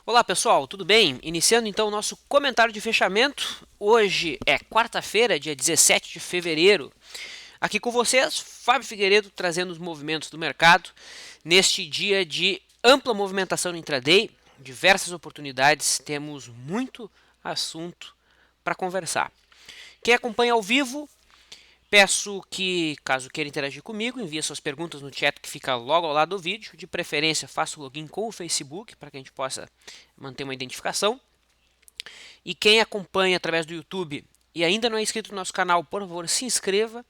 Olá pessoal, tudo bem? Iniciando então o nosso comentário de fechamento. Hoje é quarta-feira, dia 17 de fevereiro. Aqui com vocês, Fábio Figueiredo trazendo os movimentos do mercado neste dia de ampla movimentação no intraday, diversas oportunidades, temos muito assunto para conversar. Quem acompanha ao vivo, peço que, caso queira interagir comigo, envie suas perguntas no chat que fica logo ao lado do vídeo. De preferência, faça o login com o Facebook para que a gente possa manter uma identificação. E quem acompanha através do YouTube e ainda não é inscrito no nosso canal, por favor, se inscreva.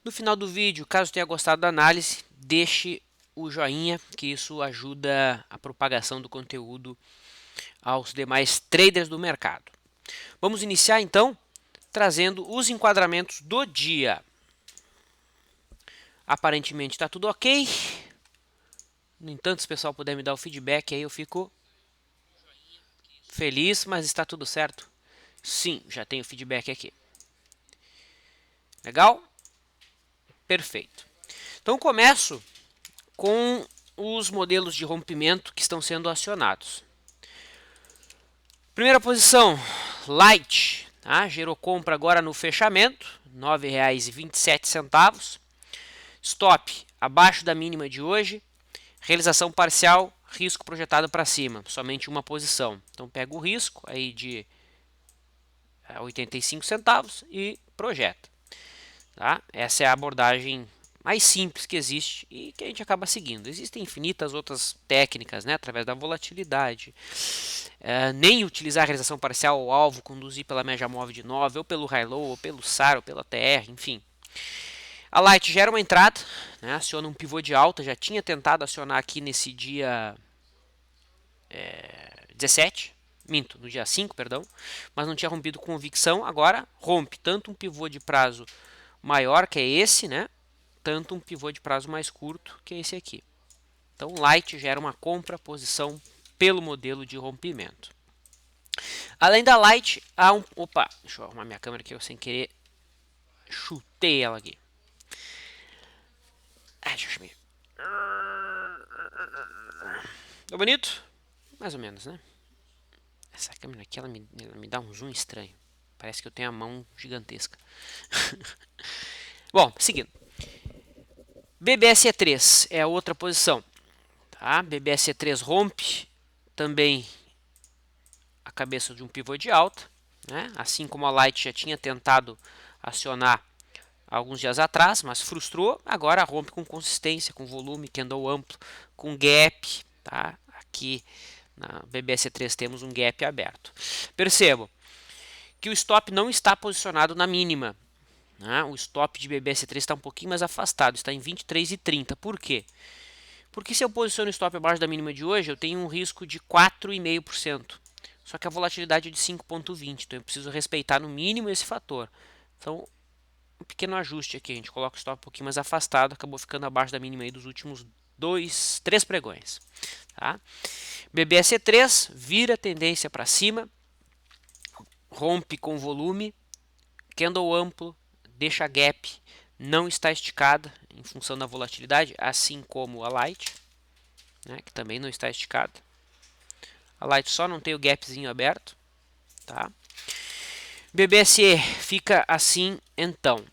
No final do vídeo, caso tenha gostado da análise, deixe o joinha, que isso ajuda a propagação do conteúdo aos demais traders do mercado. Vamos iniciar então trazendo os enquadramentos do dia. Aparentemente está tudo ok. No entanto, se o pessoal puder me dar o feedback, aí eu fico feliz, mas está tudo certo? Sim, já tenho feedback aqui. Legal? Perfeito. Então começo com os modelos de rompimento que estão sendo acionados. Primeira posição, Light, tá? Gerou compra agora no fechamento, R$ 9,27. Stop abaixo da mínima de hoje. Realização parcial, risco projetado para cima, somente uma posição. Então pega o risco aí de 85 centavos e projeta. Tá? Essa é a abordagem mais simples que existe e que a gente acaba seguindo. Existem infinitas outras técnicas, né, através da volatilidade, nem utilizar a realização parcial ou alvo, conduzir pela média móvel de 9, ou pelo high low, ou pelo SAR, ou pela TR, enfim. A Light gera uma entrada, né, aciona um pivô de alta, já tinha tentado acionar aqui nesse dia 17, minto, no dia 5, perdão, mas não tinha rompido com convicção, agora rompe tanto um pivô de prazo maior, que é esse, né, tanto um pivô de prazo mais curto, que é esse aqui. Então, Light gera uma compra posição pelo modelo de rompimento. Além da Light, há um... Opa, deixa eu arrumar minha câmera aqui, eu sem querer chutei ela aqui. Deixa eu... Tá bonito? Mais ou menos, né? Essa câmera aqui, ela me dá um zoom estranho. Parece que eu tenho a mão gigantesca. Bom, seguindo. BBSE3 é a outra posição. Tá? BBSE3 rompe também a cabeça de um pivô de alta. Né? Assim como a Light já tinha tentado acionar alguns dias atrás, mas frustrou. Agora rompe com consistência, com volume, candle amplo, com gap. Tá? Aqui na BBSE3 temos um gap aberto. Percebam que o stop não está posicionado na mínima. Né? O stop de BBSE3 está um pouquinho mais afastado, está em 23,30. Por quê? Porque se eu posiciono o stop abaixo da mínima de hoje, eu tenho um risco de 4,5%. Só que a volatilidade é de 5,20, então eu preciso respeitar no mínimo esse fator. Então, um pequeno ajuste aqui, a gente coloca o stop um pouquinho mais afastado, acabou ficando abaixo da mínima aí dos últimos 3 pregões. Tá? BBSE3 vira tendência para cima, rompe com volume, candle amplo, deixa gap, não está esticada em função da volatilidade, assim como a Light, né, que também não está esticada. A Light só não tem o gapzinho aberto. Tá? BBSE fica assim então.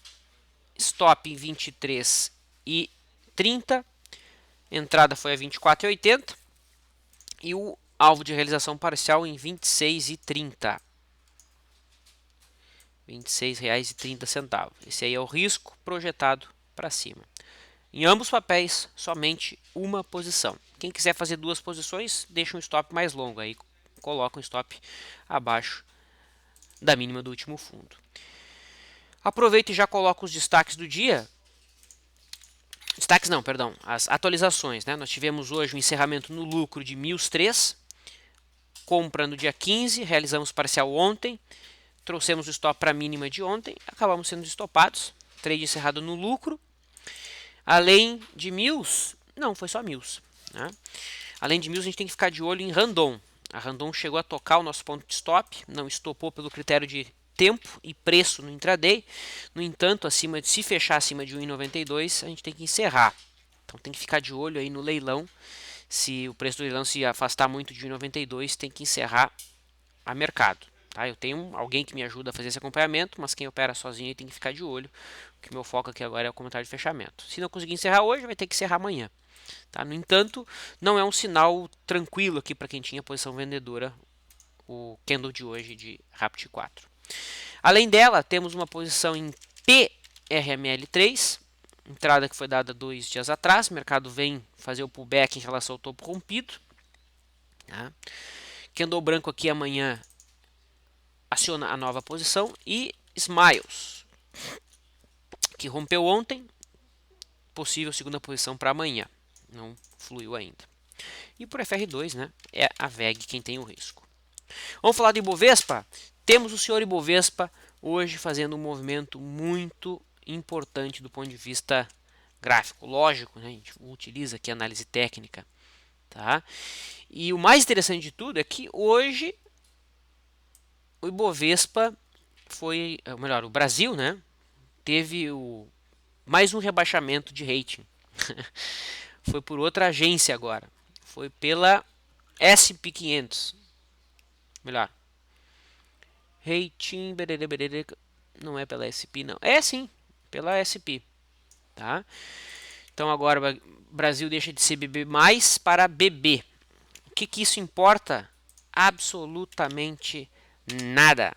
Stop em 23,30. Entrada foi a 24,80. E o alvo de realização parcial em 26,30. R$ 26,30. Esse aí é o risco projetado para cima. Em ambos os papéis, somente uma posição. Quem quiser fazer duas posições, deixa um stop mais longo. Aí coloca um stop abaixo da mínima do último fundo. Aproveito e já coloco os destaques do dia. Destaques não, perdão. As atualizações. Né? Nós tivemos hoje o encerramento no lucro de MILS3. Compra no dia 15. Realizamos parcial ontem. Trouxemos o stop para a mínima de ontem. Acabamos sendo estopados. Trade encerrado no lucro. Além de MILS, não, foi só MILS. Né? Além de MILS, a gente tem que ficar de olho em Randon. A Randon chegou a tocar o nosso ponto de stop, não estopou pelo critério de tempo e preço no intraday. No entanto, se fechar acima de 1,92, a gente tem que encerrar. Então tem que ficar de olho aí no leilão, Se o preço do leilão se afastar muito de 1,92, tem que encerrar a mercado. Tá? Eu tenho alguém que me ajuda a fazer esse acompanhamento, mas quem opera sozinho tem que ficar de olho, que meu foco aqui agora é o comentário de fechamento. Se não conseguir encerrar hoje, vai ter que encerrar amanhã. Tá? No entanto, não é um sinal tranquilo aqui para quem tinha posição vendedora, o candle de hoje de Rapid 4. Além dela, temos uma posição em PRML3, entrada que foi dada 2 dias atrás. O mercado vem fazer o pullback em relação ao topo rompido. Tá? Candle branco aqui amanhã aciona a nova posição. E Smiles, que rompeu ontem, possível segunda posição para amanhã. Não fluiu ainda. E por FR2, né, é a VEG quem tem o risco. Vamos falar de Ibovespa? Temos o senhor Ibovespa hoje fazendo um movimento muito importante do ponto de vista gráfico. Lógico, né, a gente utiliza aqui a análise técnica. Tá? E o mais interessante de tudo é que hoje o Ibovespa foi, ou melhor, o Brasil, né, teve mais um rebaixamento de rating. Foi por outra agência agora. Foi pela S&P 500. Melhor. Rating. Não é pela S&P, não. É sim, pela S&P. Tá? Então agora o Brasil deixa de ser BB mais para BB. O que isso importa? Absolutamente nada.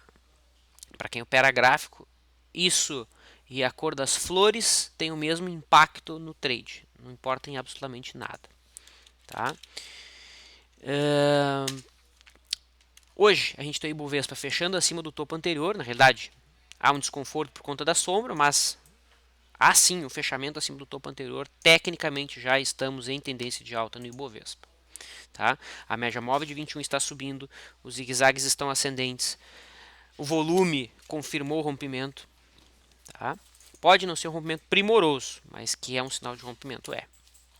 Para quem opera gráfico, isso e a cor das flores tem o mesmo impacto no trade. Não importa em absolutamente nada. Tá? Hoje a gente tem o Ibovespa fechando acima do topo anterior. Na realidade, há um desconforto por conta da sombra, mas há sim o fechamento acima do topo anterior. Tecnicamente já estamos em tendência de alta no Ibovespa. Tá? A média móvel de 21 está subindo, os zigue-zagues estão ascendentes, o volume confirmou o rompimento. Tá? Pode não ser um rompimento primoroso, mas que é um sinal de rompimento, é.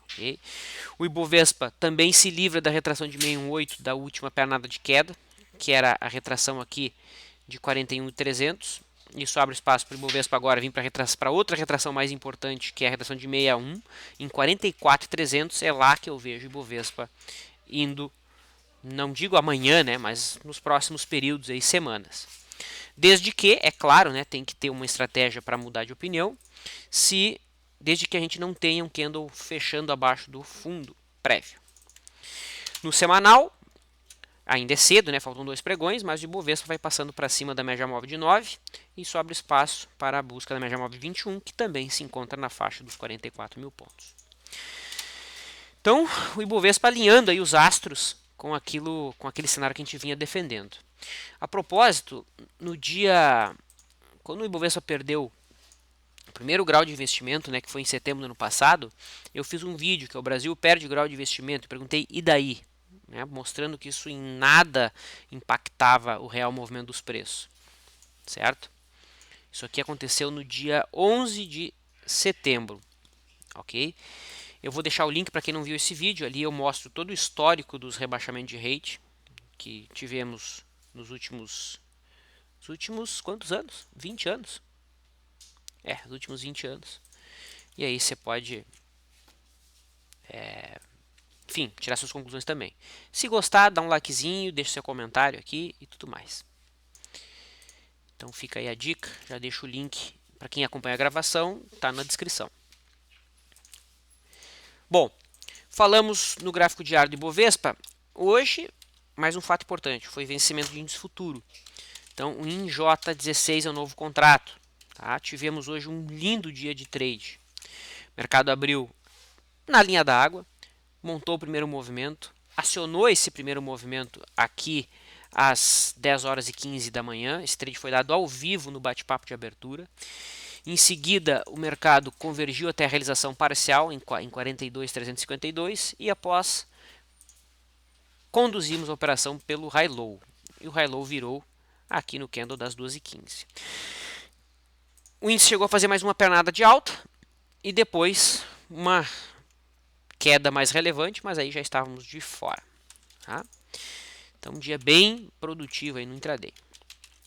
Okay? O Ibovespa também se livra da retração de 618 da última pernada de queda, que era a retração aqui de 41.300. Isso abre espaço para o Ibovespa agora vir para outra retração mais importante, que é a retração de 61 em 44.300. É lá que eu vejo o Ibovespa indo, não digo amanhã, né, mas nos próximos períodos aí, semanas. Desde que, é claro, né, tem que ter uma estratégia para mudar de opinião, desde que a gente não tenha um candle fechando abaixo do fundo prévio. No semanal, ainda é cedo, né, faltam 2 pregões, mas o Ibovespa vai passando para cima da média móvel de 9 e isso abre espaço para a busca da média móvel de 21, que também se encontra na faixa dos 44 mil pontos. Então, o Ibovespa alinhando aí os astros com aquele cenário que a gente vinha defendendo. A propósito, quando o Ibovespa perdeu o primeiro grau de investimento, né, que foi em setembro do ano passado, eu fiz um vídeo que é o Brasil perde grau de investimento, e perguntei, e daí? Né, mostrando que isso em nada impactava o real movimento dos preços, certo? Isso aqui aconteceu no dia 11 de setembro, ok? Eu vou deixar o link para quem não viu esse vídeo, ali eu mostro todo o histórico dos rebaixamentos de rate que tivemos nos últimos quantos anos? 20 anos? Nos últimos 20 anos. E aí você pode, enfim, tirar suas conclusões também. Se gostar, dá um likezinho, deixa seu comentário aqui e tudo mais. Então fica aí a dica, já deixo o link para quem acompanha a gravação, tá na descrição. Bom, falamos no gráfico diário do Ibovespa. Hoje, mais um fato importante, foi vencimento de índice futuro. Então, o INJ16 é o novo contrato. Tá? Tivemos hoje um lindo dia de trade. O mercado abriu na linha da água, montou o primeiro movimento, acionou esse primeiro movimento aqui às 10 horas e 15 da manhã. Esse trade foi dado ao vivo no bate-papo de abertura. Em seguida, o mercado convergiu até a realização parcial em 42.352 e após conduzimos a operação pelo high low. E o high low virou aqui no candle das 2h15. O índice chegou a fazer mais uma pernada de alta e depois uma queda mais relevante, mas aí já estávamos de fora. Tá? Então, um dia bem produtivo aí no intraday.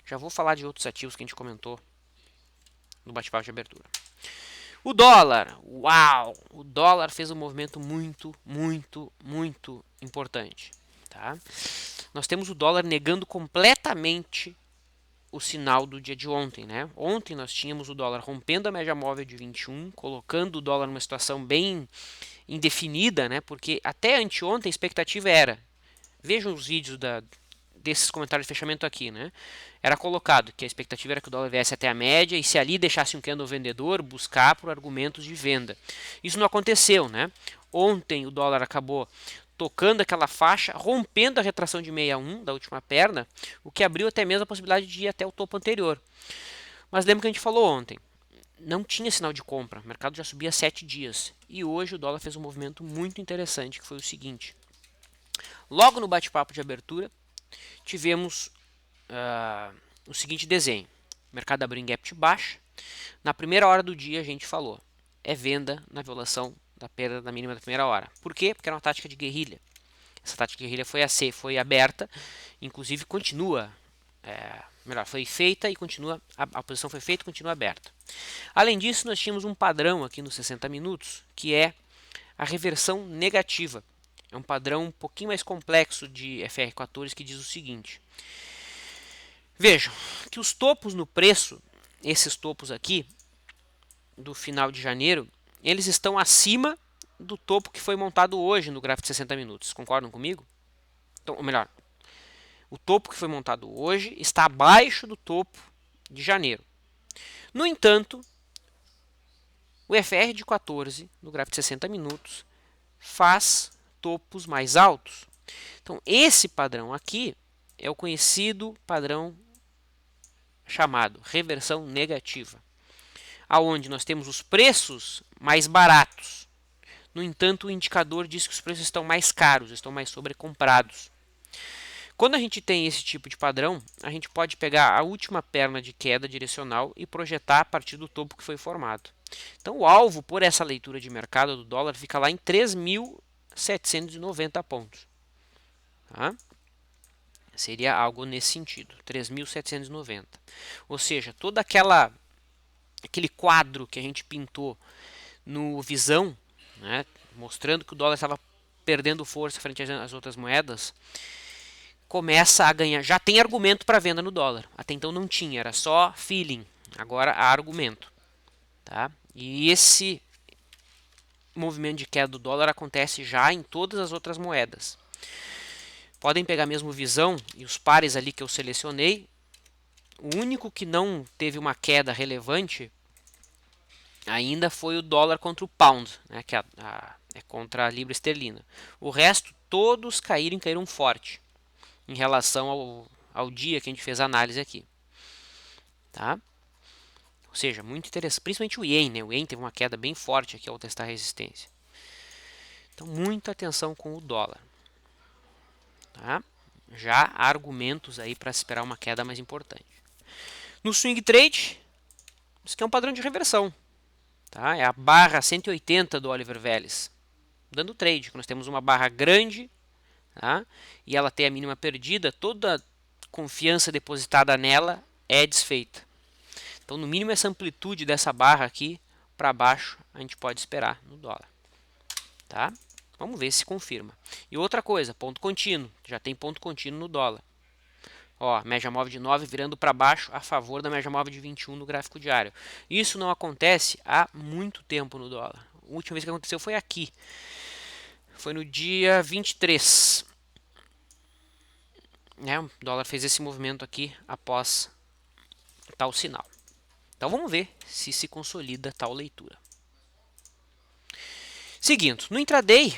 Já vou falar de outros ativos que a gente comentou no bate-papo de abertura. O dólar, uau! O dólar fez um movimento muito importante. Tá? Nós temos o dólar negando completamente o sinal do dia de ontem, né? Ontem nós tínhamos o dólar rompendo a média móvel de 21, colocando o dólar numa situação bem indefinida, né? Porque até anteontem a expectativa era, vejam os vídeos desses comentários de fechamento aqui, né? Era colocado que a expectativa era que o dólar viesse até a média e se ali deixasse um candle vendedor, buscar por argumentos de venda. Isso não aconteceu, né? Ontem o dólar acabou tocando aquela faixa, rompendo a retração de 61 da última perna, o que abriu até mesmo a possibilidade de ir até o topo anterior. Mas lembra que a gente falou ontem, não tinha sinal de compra, o mercado já subia 7 dias. E hoje o dólar fez um movimento muito interessante, que foi o seguinte. Logo no bate-papo de abertura, tivemos o seguinte desenho. O mercado abriu em gap de baixa. Na primeira hora do dia a gente falou, é venda na violação da perda da mínima da primeira hora. Por quê? Porque era uma tática de guerrilha. Essa tática de guerrilha foi aberta, inclusive continua, foi feita e continua, a posição foi feita e continua aberta. Além disso, nós tínhamos um padrão aqui nos 60 minutos, que é a reversão negativa. É um padrão um pouquinho mais complexo de FR14 que diz o seguinte. Vejam que os topos no preço, esses topos aqui, do final de janeiro, eles estão acima do topo que foi montado hoje no gráfico de 60 minutos. Concordam comigo? Então, ou melhor, o topo que foi montado hoje está abaixo do topo de janeiro. No entanto, o FR de 14, no gráfico de 60 minutos, faz topos mais altos. Então, esse padrão aqui é o conhecido padrão chamado reversão negativa, aonde nós temos os preços mais baratos. No entanto, o indicador diz que os preços estão mais caros, estão mais sobrecomprados. Quando a gente tem esse tipo de padrão, a gente pode pegar a última perna de queda direcional e projetar a partir do topo que foi formado. Então, o alvo por essa leitura de mercado do dólar fica lá em 3.790 pontos. Tá? Seria algo nesse sentido, 3.790. Ou seja, todo aquele quadro que a gente pintou no Visão, né, mostrando que o dólar estava perdendo força frente às outras moedas, começa a ganhar, já tem argumento para venda no dólar. Até então não tinha, era só feeling. Agora há argumento, tá? E esse movimento de queda do dólar acontece já em todas as outras moedas. Podem pegar mesmo Visão e os pares ali que eu selecionei. O único que não teve uma queda relevante ainda foi o dólar contra o pound, né, que é contra a libra esterlina. O resto, todos caíram forte em relação ao dia que a gente fez a análise aqui. Tá? Ou seja, muito interessante, principalmente o Yen, né? O Yen teve uma queda bem forte aqui ao testar a resistência. Então, muita atenção com o dólar. Tá? Já há argumentos aí para esperar uma queda mais importante. No swing trade, isso aqui é um padrão de reversão. Tá? É a barra 180 do Oliver Vélez, dando trade. Nós temos uma barra grande, tá? E ela tem a mínima perdida, toda confiança depositada nela é desfeita. Então, no mínimo, essa amplitude dessa barra aqui para baixo a gente pode esperar no dólar. Tá? Vamos ver se confirma. E outra coisa, ponto contínuo. Já tem ponto contínuo no dólar. Ó, média móvel de 9 virando para baixo a favor da média móvel de 21 no gráfico diário. Isso não acontece há muito tempo no dólar. A última vez que aconteceu foi aqui. Foi no dia 23. Né? O dólar fez esse movimento aqui após tal sinal. Então vamos ver se se consolida tal leitura. Seguindo, no intraday,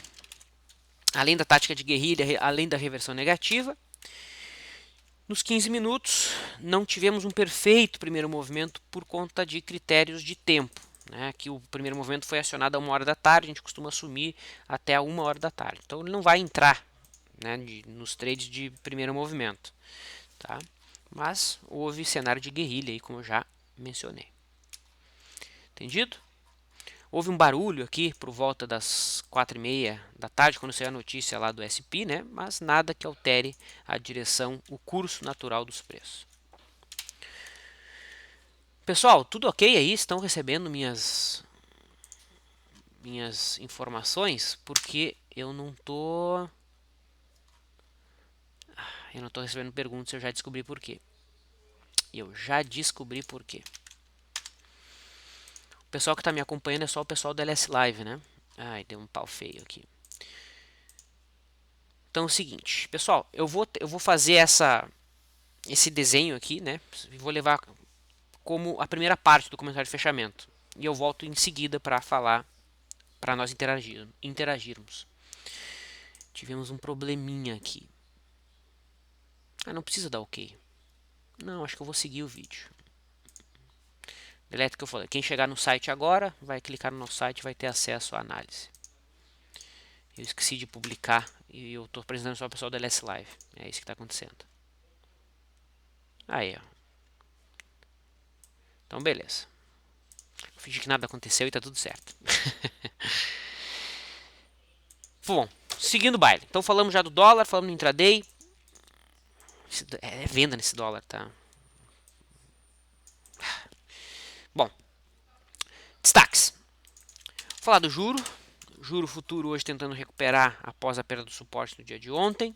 além da tática de guerrilha, além da reversão negativa, nos 15 minutos não tivemos um perfeito primeiro movimento por conta de critérios de tempo. Né? Que o primeiro movimento foi acionado a 1 hora da tarde, a gente costuma assumir até a 1 hora da tarde. Então ele não vai entrar, né, nos trades de primeiro movimento. Tá? Mas houve cenário de guerrilha aí, como eu já mencionei. Entendido? Houve um barulho aqui por volta das 4h30 da tarde, quando saiu a notícia lá do SP, né? Mas nada que altere a direção, o curso natural dos preços. Pessoal, tudo ok aí? Estão recebendo minhas informações, porque eu não tô recebendo perguntas, eu já descobri por quê. O pessoal que está me acompanhando é só o pessoal do LS Live, né? Ai, deu um pau feio aqui. Então é o seguinte, pessoal, eu vou fazer esse desenho aqui, né? E vou levar como a primeira parte do comentário de fechamento. E eu volto em seguida para falar, para nós interagirmos. Tivemos um probleminha aqui. Ah, não precisa dar OK. Não, acho que eu vou seguir o vídeo. Delete o que eu falei. Quem chegar no site agora, vai clicar no nosso site e vai ter acesso à análise. Eu esqueci de publicar e eu estou apresentando só o pessoal do LS Live. É isso que está acontecendo. Aí, ó. Então, beleza. Fingi que nada aconteceu e tá tudo certo. Bom, seguindo o baile. Então falamos já do dólar, falamos no intraday. É venda nesse dólar, tá? Bom, destaques. Vou falar do juro. Juro futuro hoje tentando recuperar após a perda do suporte no dia de ontem.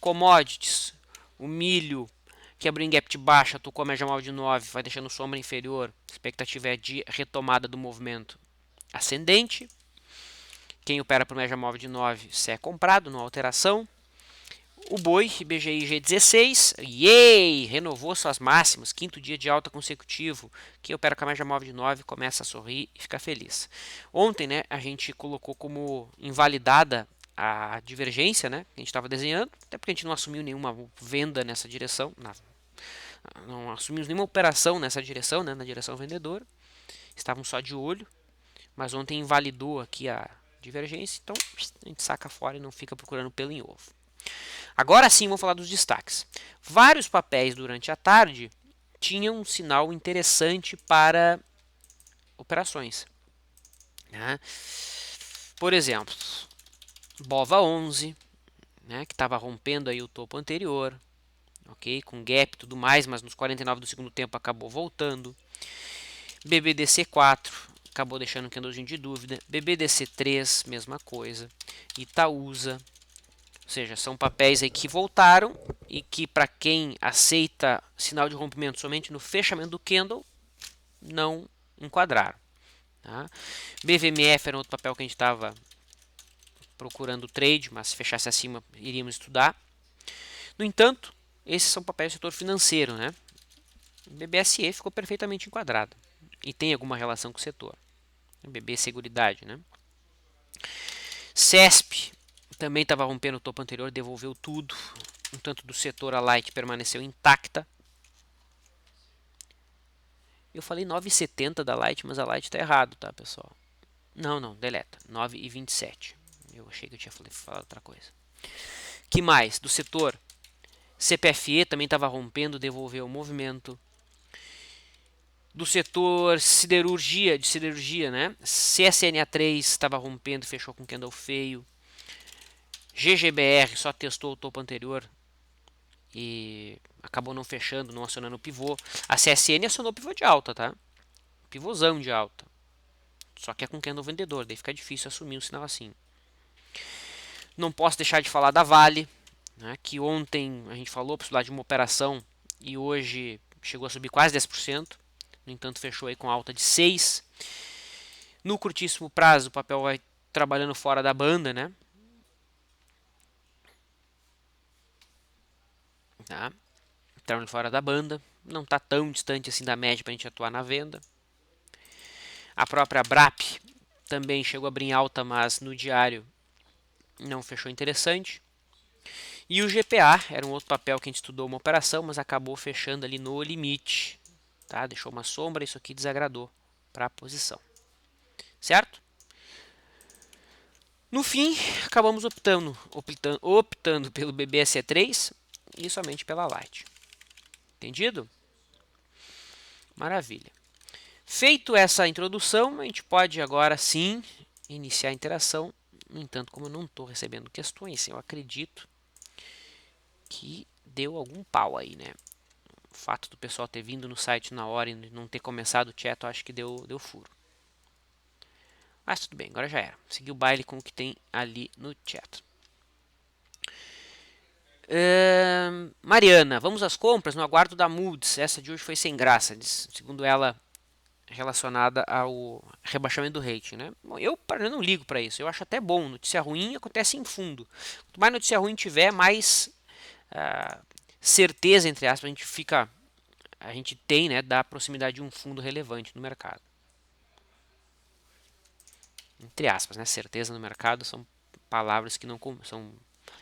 Commodities, o milho que abriu em gap de baixa, tocou a média móvel de 9, vai deixando sombra inferior. A expectativa é de retomada do movimento ascendente. Quem opera por média móvel de 9, se é comprado, não há alteração. O boi, IBGI G16, yay! Renovou suas máximas, quinto dia de alta consecutivo. Quem opera com a média móvel de 9 começa a sorrir e fica feliz. Ontem, né, a gente colocou como invalidada a divergência, né, que a gente estava desenhando, até porque a gente não assumiu nenhuma venda nessa direção, não assumimos nenhuma operação nessa direção, né, na direção vendedora. Estávamos só de olho, mas ontem invalidou aqui a divergência, então a gente saca fora e não fica procurando pelo em ovo. Agora sim, vamos falar dos destaques. Vários papéis durante a tarde tinham um sinal interessante para operações, né? Por exemplo, BOVA 11, né, que estava rompendo aí o topo anterior, ok, com gap e tudo mais, mas nos 49 do segundo tempo acabou voltando. BBDC 4 acabou deixando um candlezinho de dúvida. BBDC 3, mesma coisa. Itaúsa. Ou seja, são papéis aí que voltaram e que, para quem aceita sinal de rompimento somente no fechamento do candle, não enquadraram. Tá? BVMF era outro papel que a gente estava procurando trade, mas se fechasse acima iríamos estudar. No entanto, esses são papéis do setor financeiro, né? O BBSE ficou perfeitamente enquadrado e tem alguma relação com o setor. BB Seguridade, né? CESP também estava rompendo o topo anterior, devolveu tudo. Um tanto do setor, a Light permaneceu intacta. Eu falei 9,70 da Light, mas a Light está errado, tá, pessoal? Não, deleta. 9,27. Eu achei que eu tinha falado outra coisa. Que mais? Do setor, CPFE também estava rompendo, devolveu o movimento. Do setor siderurgia, né? CSNA3 estava rompendo, fechou com candle feio. GGBR só testou o topo anterior e acabou não fechando, não acionando o pivô. A CSN acionou o pivô de alta, tá? Pivôzão de alta. Só que é com candle vendedor, daí fica difícil assumir um sinal assim. Não posso deixar de falar da Vale, né, que ontem a gente falou precisar de uma operação e hoje chegou a subir quase 10%. No entanto, fechou aí com alta de 6%. No curtíssimo prazo, o papel vai trabalhando fora da banda, né? Tá? Trabalhando fora da banda. Não está tão distante assim da média para a gente atuar na venda. A própria BRAP também chegou a abrir em alta, mas no diário não fechou interessante. E o GPA era um outro papel que a gente estudou uma operação, mas acabou fechando ali no limite. Tá? Deixou uma sombra, isso aqui desagradou para a posição. Certo? No fim, acabamos optando pelo BBSE3 e somente pela Light. Entendido? Maravilha. Feito essa introdução, a gente pode agora sim iniciar a interação. No entanto, como eu não estou recebendo questões, eu acredito que deu algum pau aí, né? O fato do pessoal ter vindo no site na hora e não ter começado o chat, eu acho que deu furo. Mas tudo bem, agora já era. Segui o baile com o que tem ali no chat. Mariana, vamos às compras no aguardo da Moody's. Essa de hoje foi sem graça, segundo ela, relacionada ao rebaixamento do rating, né? Bom, eu não ligo para isso. Eu acho até bom. Notícia ruim acontece em fundo. Quanto mais notícia ruim tiver, mais certeza, entre aspas, a gente tem, né, da proximidade de um fundo relevante no mercado. Entre aspas, né? Certeza no mercado são palavras que não são.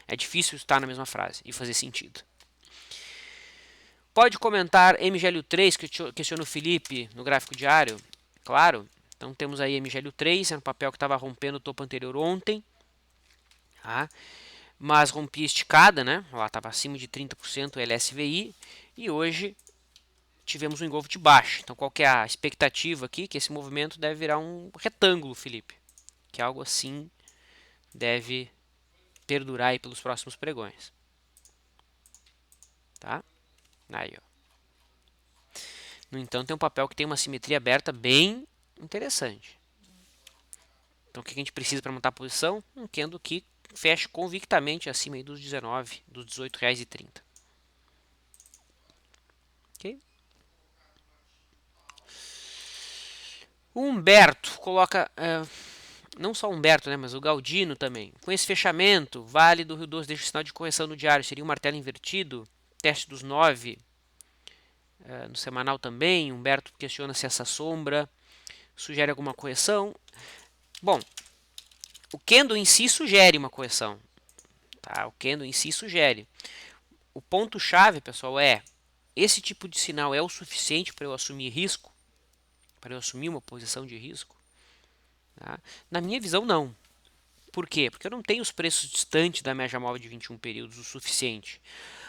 É difícil estar na mesma frase e fazer sentido. Pode comentar MGLO3, que questiona o Felipe no gráfico diário? Claro. Então temos aí MGLO3, era um papel que estava rompendo o topo anterior ontem. Tá? Mas rompia esticada, né? Lá estava acima de 30% o LSVI. E hoje tivemos um engolfo de baixa. Então qual que é a expectativa aqui? Que esse movimento deve virar um retângulo, Felipe. Que algo assim deve perdurar aí pelos próximos pregões. Tá? Aí, ó. No entanto, tem um papel que tem uma simetria aberta bem interessante. Então, o que a gente precisa para montar a posição? Um candle que feche convictamente acima aí dos 19, dos R$18,30. Ok? O Humberto coloca, não só o Humberto, né, mas o Galdino também. Com esse fechamento, Vale do Rio Doce deixa o sinal de correção no diário. Seria um martelo invertido? Teste dos 9 no semanal também. Humberto questiona se essa sombra sugere alguma correção. Bom, o candle em si sugere uma correção. Tá? O candle em si sugere. O ponto-chave, pessoal, é: esse tipo de sinal é o suficiente para eu assumir risco? Para eu assumir uma posição de risco? Tá? Na minha visão, não. Por quê? Porque eu não tenho os preços distantes da média móvel de 21 períodos o suficiente.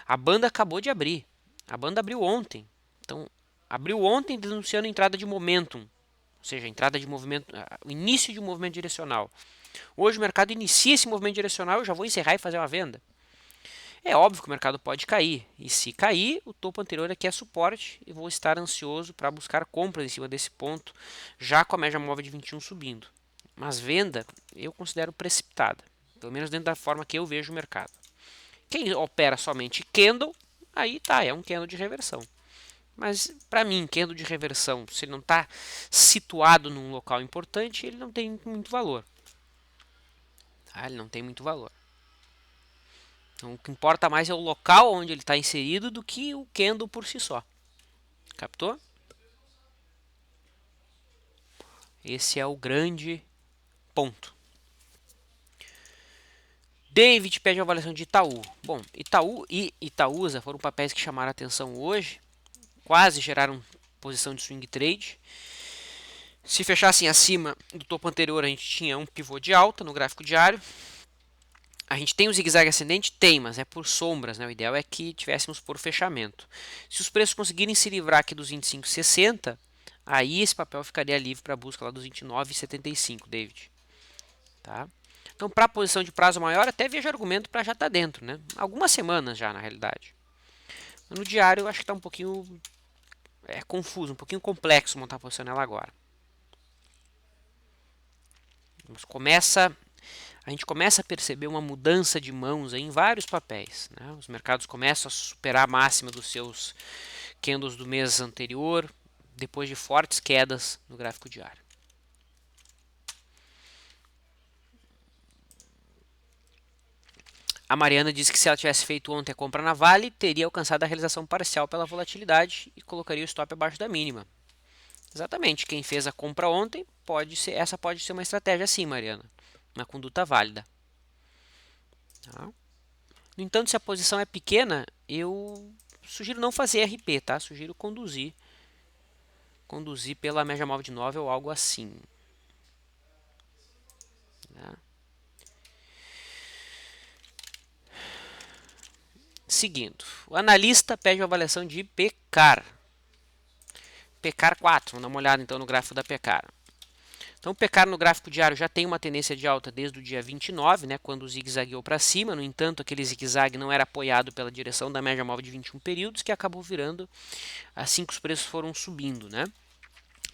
A banda acabou de abrir. A banda abriu ontem. Então, abriu ontem denunciando a entrada de momentum. Ou seja, a entrada de movimento, o início de um movimento direcional. Hoje o mercado inicia esse movimento direcional, eu já vou encerrar e fazer uma venda. É óbvio que o mercado pode cair. E se cair, o topo anterior aqui é suporte e vou estar ansioso para buscar compras em cima desse ponto, já com a média móvel de 21 subindo. Mas venda eu considero precipitada, pelo menos dentro da forma que eu vejo o mercado. Quem opera somente candle, aí tá, é um candle de reversão. Mas para mim, candle de reversão, se ele não está situado num local importante, ele não tem muito valor. Tá? Ele não tem muito valor. Então, o que importa mais é o local onde ele está inserido do que o candle por si só. Captou? Esse é o grande ponto. David pede a avaliação de Itaú. Bom, Itaú e Itaúsa foram papéis que chamaram a atenção hoje. Quase geraram posição de swing trade. Se fechassem acima do topo anterior, a gente tinha um pivô de alta no gráfico diário. A gente tem o zigue-zague ascendente? Tem, mas é por sombras, né? O ideal é que tivéssemos por fechamento. Se os preços conseguirem se livrar aqui dos 25,60, aí esse papel ficaria livre para busca lá dos 29,75, David. Tá? Então, para a posição de prazo maior, até vejo argumento para já estar dentro, né? Algumas semanas já, na realidade. No diário, eu acho que está um pouquinho confuso, um pouquinho complexo montar a posição nela agora. A gente começa a perceber uma mudança de mãos em vários papéis. Né? Os mercados começam a superar a máxima dos seus candles do mês anterior, depois de fortes quedas no gráfico diário. A Mariana disse que se ela tivesse feito ontem a compra na Vale, teria alcançado a realização parcial pela volatilidade e colocaria o stop abaixo da mínima. Exatamente, quem fez a compra ontem, essa pode ser uma estratégia sim, Mariana. Uma conduta válida. Tá? No entanto, se a posição é pequena, eu sugiro não fazer RP, tá? Sugiro conduzir pela média móvel de 9 ou algo assim. Tá? Seguindo, o analista pede uma avaliação de PECAR. PECAR 4, vamos dar uma olhada então no gráfico da PECAR. Então o PECAR no gráfico diário já tem uma tendência de alta desde o dia 29, né, quando zigue-zagueou para cima. No entanto, aquele zigue-zague não era apoiado pela direção da média móvel de 21 períodos, que acabou virando assim que os preços foram subindo. Né?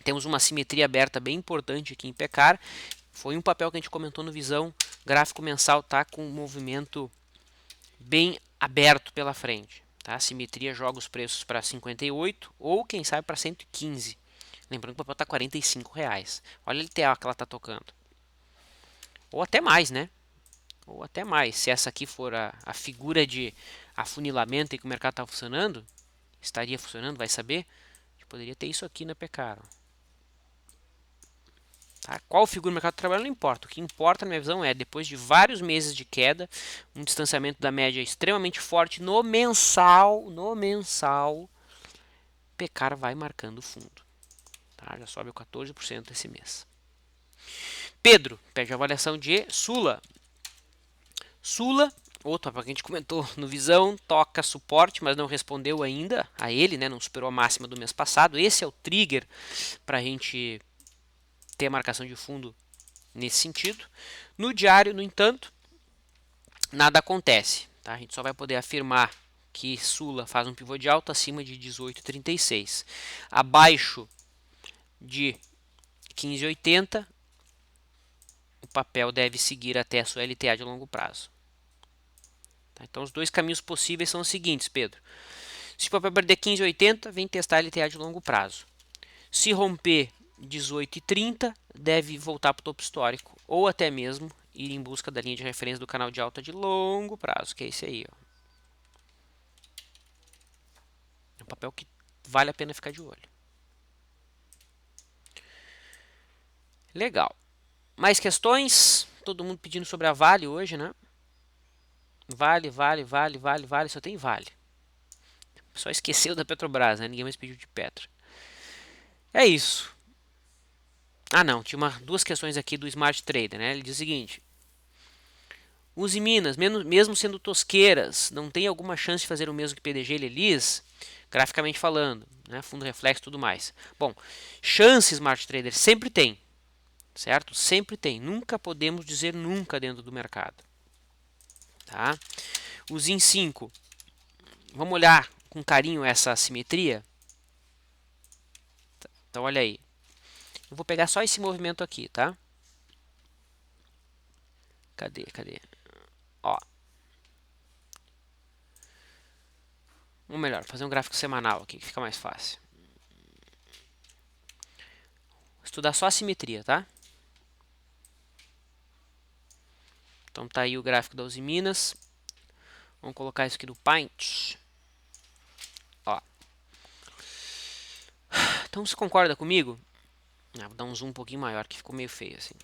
Temos uma simetria aberta bem importante aqui em PECAR, Foi um papel que a gente comentou no Visão. Gráfico mensal tá com um movimento bem aberto pela frente. Tá? A simetria joga os preços para 58 ou quem sabe para 115. Lembrando que o papel está R$ 45. Olha a LTA que ela está tocando. Ou até mais, né? Ou até mais. Se essa aqui for a figura de afunilamento em que o mercado está funcionando, estaria funcionando, vai saber. A gente poderia ter isso aqui na PK. Tá? Qual figura do mercado de trabalho não importa. O que importa, na minha visão, é depois de vários meses de queda, um distanciamento da média extremamente forte no mensal, PK vai marcando fundo. Tá? Já sobe 14% esse mês. Pedro pede a avaliação de Sula. Sula, outro papel que a gente comentou no Visão, toca suporte, mas não respondeu ainda a ele, né? Não superou a máxima do mês passado. Esse é o trigger para a gente ter a marcação de fundo nesse sentido. No diário, no entanto, nada acontece. Tá? A gente só vai poder afirmar que Sula faz um pivô de alta acima de 18,36. Abaixo de 15,80, o papel deve seguir até a sua LTA de longo prazo. Tá? Então, os dois caminhos possíveis são os seguintes, Pedro. Se o papel perder 15,80, vem testar a LTA de longo prazo. Se romper 18,30, deve voltar para o topo histórico ou até mesmo ir em busca da linha de referência do canal de alta de longo prazo, que é esse aí. Ó. É um papel que vale a pena ficar de olho. Legal. Mais questões? Todo mundo pedindo sobre a Vale hoje, né? Vale, só tem Vale. Só esqueceu da Petrobras, né? Ninguém mais pediu de Petro. É isso. Ah, não, tinha duas questões aqui do Smart Trader, né? Ele diz o seguinte: Use Minas, mesmo sendo tosqueiras, não tem alguma chance de fazer o mesmo que PDG e Lelis, graficamente falando, né? Fundo reflexo e tudo mais. Bom, chance Smart Trader sempre tem, certo? Sempre tem. Nunca podemos dizer nunca dentro do mercado. Tá? Os IN 5, vamos olhar com carinho essa simetria? Então, olha aí. Eu vou pegar só esse movimento aqui, tá? Cadê? Ó. Ou melhor, fazer um gráfico semanal aqui, que fica mais fácil. Estudar só a simetria, tá? Então tá aí o gráfico da Uzi Minas. Vamos colocar isso aqui no Paint. Ó. Então você concorda comigo? Ah, vou dar um zoom um pouquinho maior, que ficou meio feio assim.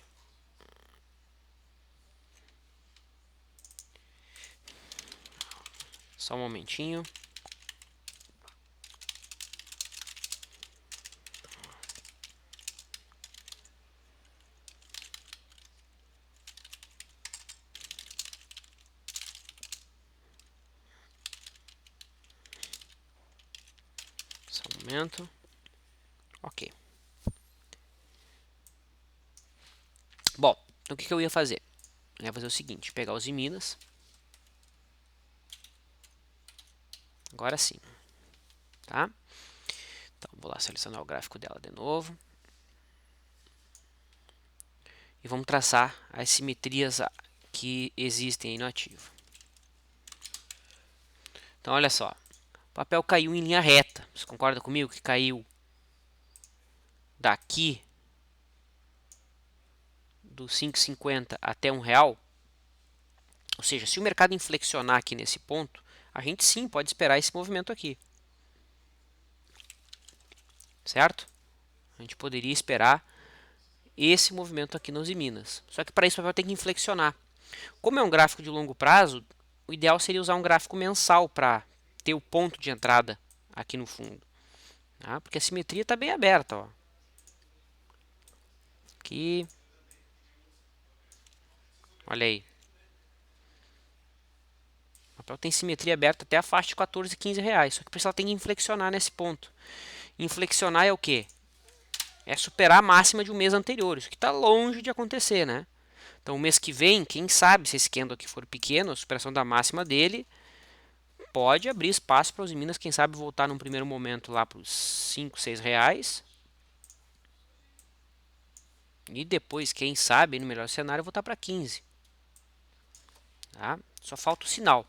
Só um momentinho. Só um momento. Ok. Bom, então o que eu ia fazer? Eu ia fazer o seguinte, pegar os Minas. Agora sim. Tá? Então, vou lá selecionar o gráfico dela de novo. E vamos traçar as simetrias que existem aí no ativo. Então, olha só. O papel caiu em linha reta. Você concorda comigo que caiu daqui do 5,50 até R$ 1? Ou seja, se o mercado inflexionar aqui nesse ponto, a gente sim pode esperar esse movimento aqui. Certo? A gente poderia esperar esse movimento aqui nos Minas. Só que para isso o papel tem que inflexionar. Como é um gráfico de longo prazo, o ideal seria usar um gráfico mensal para ter o ponto de entrada aqui no fundo. Tá? Porque a simetria está bem aberta. Ó. Aqui. Olha aí. O papel tem simetria aberta até a faixa de 14 e 15 reais. Só que por isso ela tem que inflexionar nesse ponto. Inflexionar é o quê? É superar a máxima de um mês anterior. Isso que está longe de acontecer, né? Então, o mês que vem, quem sabe se esse candle aqui for pequeno, a superação da máxima dele pode abrir espaço para os Minas, quem sabe voltar num primeiro momento lá para os 5, 6 reais. E depois, quem sabe, no melhor cenário, voltar para 15. Tá? Só falta o sinal.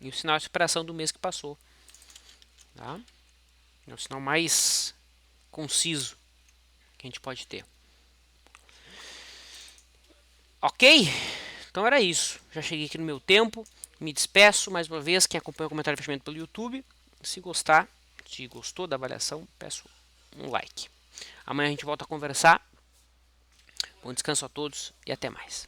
E o sinal é a superação do mês que passou. Tá? É o sinal mais conciso que a gente pode ter. Ok? Então era isso. Já cheguei aqui no meu tempo. Me despeço mais uma vez. Quem acompanha o comentário de fechamento pelo YouTube, se gostou da avaliação, peço um like. Amanhã a gente volta a conversar. Bom descanso a todos e até mais.